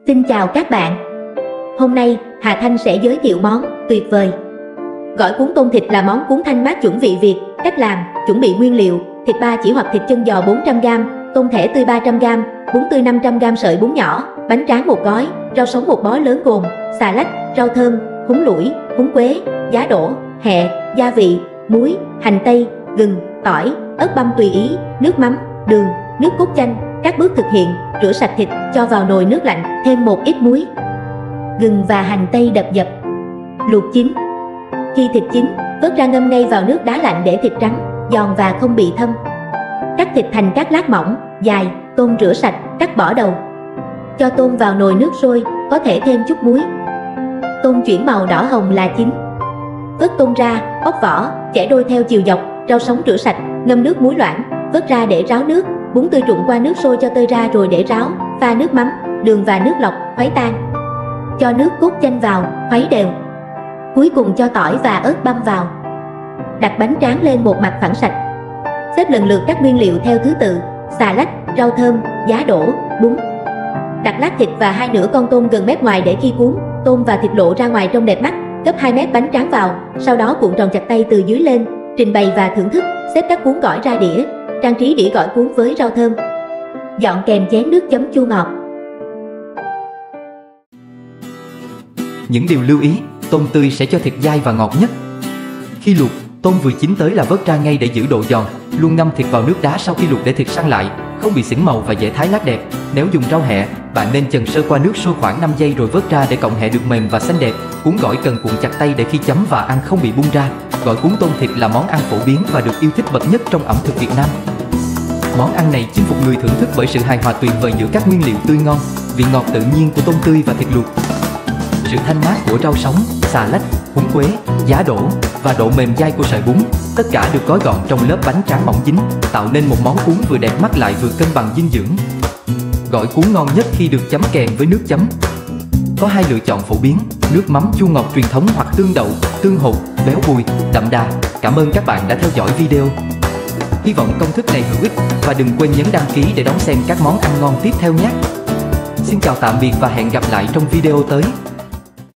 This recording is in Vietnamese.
Xin chào các bạn. Hôm nay, Hà Thanh sẽ giới thiệu món tuyệt vời. Gỏi cuốn tôm thịt là món cuốn thanh mát chuẩn vị Việt. Cách làm: chuẩn bị nguyên liệu: thịt ba chỉ hoặc thịt chân giò 400g, tôm thẻ tươi 300g, bún tươi 500g sợi bún nhỏ, bánh tráng một gói, rau sống một bó lớn gồm xà lách, rau thơm, húng lủi, húng quế, giá đỗ, hẹ, gia vị, muối, hành tây, gừng, tỏi, ớt băm tùy ý, nước mắm, đường, nước cốt chanh. Các bước thực hiện: rửa sạch thịt, cho vào nồi nước lạnh, thêm một ít muối, gừng và hành tây đập dập. Luộc chín. Khi thịt chín, vớt ra ngâm ngay vào nước đá lạnh để thịt trắng, giòn và không bị thâm. Cắt thịt thành các lát mỏng, dài, tôm rửa sạch, cắt bỏ đầu. Cho tôm vào nồi nước sôi, có thể thêm chút muối. Tôm chuyển màu đỏ hồng là chín. Vớt tôm ra, bóc vỏ, chẻ đôi theo chiều dọc, rau sống rửa sạch, ngâm nước muối loãng, vớt ra để ráo nước. Bún tươi trụng qua nước sôi cho tơi ra rồi để ráo, pha nước mắm, đường và nước lọc, khuấy tan. Cho nước cốt chanh vào, khuấy đều. Cuối cùng cho tỏi và ớt băm vào. Đặt bánh tráng lên một mặt phẳng sạch. Xếp lần lượt các nguyên liệu theo thứ tự: xà lách, rau thơm, giá đỗ, bún. Đặt lát thịt và hai nửa con tôm gần mép ngoài để khi cuốn, tôm và thịt lộ ra ngoài trông đẹp mắt. Gấp 2 mét bánh tráng vào, sau đó cuộn tròn chặt tay từ dưới lên, trình bày và thưởng thức. Xếp các cuốn gỏi ra đĩa, trang trí đĩa gỏi cuốn với rau thơm. Dọn kèm chén nước chấm chua ngọt. Những điều lưu ý: tôm tươi sẽ cho thịt dai và ngọt nhất. Khi luộc, tôm vừa chín tới là vớt ra ngay để giữ độ giòn. Luôn ngâm thịt vào nước đá sau khi luộc để thịt săn lại, không bị xỉn màu và dễ thái lát đẹp. Nếu dùng rau hẹ, bạn nên chần sơ qua nước sôi khoảng 5 giây rồi vớt ra để cọng hẹ được mềm và xanh đẹp. Cuốn gỏi cần cuộn chặt tay để khi chấm và ăn không bị bung ra. Gỏi cuốn tôm thịt là món ăn phổ biến và được yêu thích bậc nhất trong ẩm thực Việt Nam. Món ăn này chinh phục người thưởng thức bởi sự hài hòa tuyệt vời giữa các nguyên liệu tươi ngon, vị ngọt tự nhiên của tôm tươi và thịt luộc, sự thanh mát của rau sống, xà lách, húng quế, giá đỗ và độ mềm dai của sợi bún. Tất cả được gói gọn trong lớp bánh tráng mỏng dính, tạo nên một món cuốn vừa đẹp mắt lại vừa cân bằng dinh dưỡng. Gỏi cuốn ngon nhất khi được chấm kèm với nước chấm. Có hai lựa chọn phổ biến: nước mắm chua ngọt truyền thống hoặc tương đậu, tương hột, béo bùi, đậm đà. Cảm ơn các bạn đã theo dõi video. Hy vọng công thức này hữu ích và đừng quên nhấn đăng ký để đón xem các món ăn ngon tiếp theo nhé. Xin chào tạm biệt và hẹn gặp lại trong video tới.